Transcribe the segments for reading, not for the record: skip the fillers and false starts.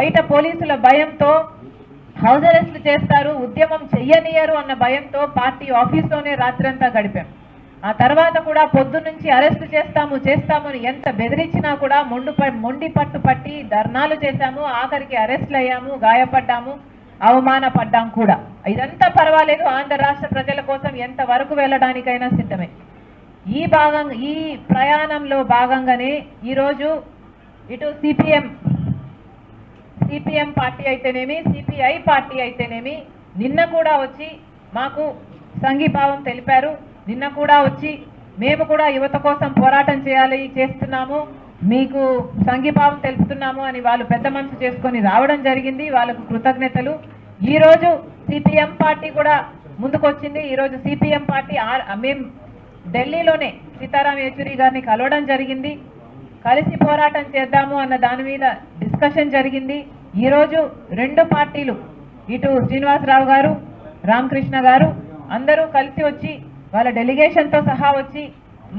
బయట పోలీసుల భయంతో హౌస్ అరెస్టులు చేస్తారు, ఉద్యమం చెయ్యనియరు అన్న భయంతో పార్టీ ఆఫీస్లోనే రాత్రంతా గడిపాం. ఆ తర్వాత కూడా పొద్దున్నుంచి అరెస్టు చేస్తామని ఎంత బెదిరించినా కూడా మొండి పట్టు పట్టి ధర్నాలు చేశాము. ఆఖరికి అరెస్టులు అయ్యాము, గాయపడ్డాము, అవమానపడ్డాం కూడా. ఇదంతా పర్వాలేదు, ఆంధ్ర రాష్ట్ర ప్రజల కోసం ఎంత వరకు వెళ్ళడానికైనా సిద్ధమే. ఈ ప్రయాణంలో భాగంగానే ఈరోజు ఇటు సిపిఎం పార్టీ అయితేనేమి, సిపిఐ పార్టీ అయితేనేమి నిన్న కూడా వచ్చి మాకు సంఘీభావం తెలిపారు. నిన్న కూడా వచ్చి మేము కూడా యువత కోసం పోరాటం చేస్తున్నాము, మీకు సంఘీభావం తెలుపుతున్నాము అని వాళ్ళు పెద్ద మనసు చేసుకొని రావడం జరిగింది. వాళ్ళకు కృతజ్ఞతలు. ఈరోజు సిపిఎం పార్టీ కూడా ముందుకొచ్చింది. ఈరోజు సిపిఎం పార్టీ మేము ఢిల్లీలోనే సీతారాం యేచూరి గారిని కలవడం జరిగింది. కలిసి పోరాటం చేద్దాము అన్న దాని మీద డిస్కషన్ జరిగింది. ఈరోజు రెండు పార్టీలు, ఇటు శ్రీనివాసరావు గారు, రామకృష్ణ గారు అందరూ కలిసి వచ్చి వాళ్ళ డెలిగేషన్తో సహా వచ్చి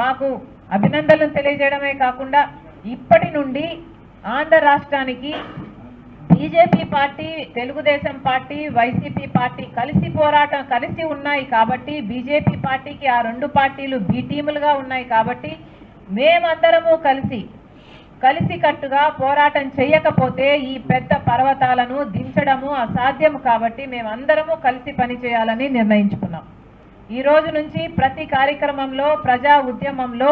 మాకు అభినందనలు తెలియజేయడమే కాకుండా ఇప్పటి నుండి ఆంధ్ర రాష్ట్రానికి BJP party, Telugu Desam party, YCP party కలిసి ఉన్నాయి కాబట్టి, బీజేపీ పార్టీకి ఆ రెండు పార్టీలు బి టీములుగా ఉన్నాయి కాబట్టి మేమందరము కలిసికట్టుగా పోరాటం చేయకపోతే ఈ పెద్ద పర్వతాలను దించడము అసాధ్యం. కాబట్టి మేమందరము కలిసి పనిచేయాలని నిర్ణయించుకున్నాం. ఈ రోజు నుంచి ప్రతి కార్యక్రమంలో, ప్రజా ఉద్యమంలో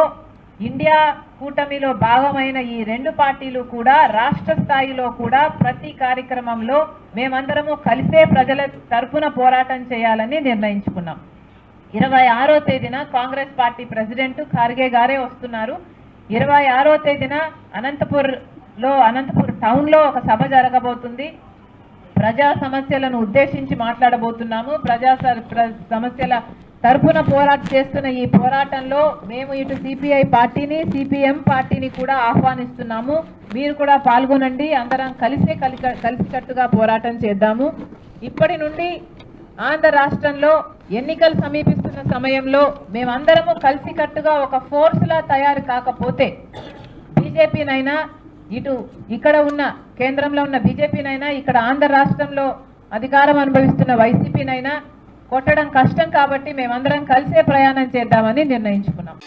ఇండియా కూటమిలో భాగమైన ఈ రెండు పార్టీలు కూడా రాష్ట్ర స్థాయిలో కూడా ప్రతి కార్యక్రమంలో మేమందరము కలిసే ప్రజల తరఫున పోరాటం చేయాలని నిర్ణయించుకున్నాం. 26వ తేదీన కాంగ్రెస్ పార్టీ ప్రెసిడెంట్ ఖార్గే గారే వస్తున్నారు. 26వ తేదీన అనంతపూర్ టౌన్లో ఒక సభ జరగబోతుంది. ప్రజా సమస్యలను ఉద్దేశించి మాట్లాడబోతున్నాము. సమస్యల తరపున చేస్తున్న ఈ పోరాటంలో మేము ఇటు సిపిఐ పార్టీని, సిపిఎం పార్టీని కూడా ఆహ్వానిస్తున్నాము. మీరు కూడా పాల్గొనండి. అందరం కలిసికట్టుగా పోరాటం చేద్దాము. ఇప్పటి నుండి ఆంధ్ర రాష్ట్రంలో ఎన్నికలు సమీపిస్తున్న సమయంలో మేమందరము కలిసికట్టుగా ఒక ఫోర్స్లా తయారు కాకపోతే బీజేపీనైనా, ఇక్కడ ఉన్న కేంద్రంలో ఉన్న బీజేపీనైనా, ఇక్కడ ఆంధ్ర రాష్ట్రంలో అధికారం అనుభవిస్తున్న వైసీపీనైనా కొట్టడం కష్టం. కాబట్టి మేమందరం కలిసే ప్రయాణం చేద్దామని నిర్ణయించుకున్నాం.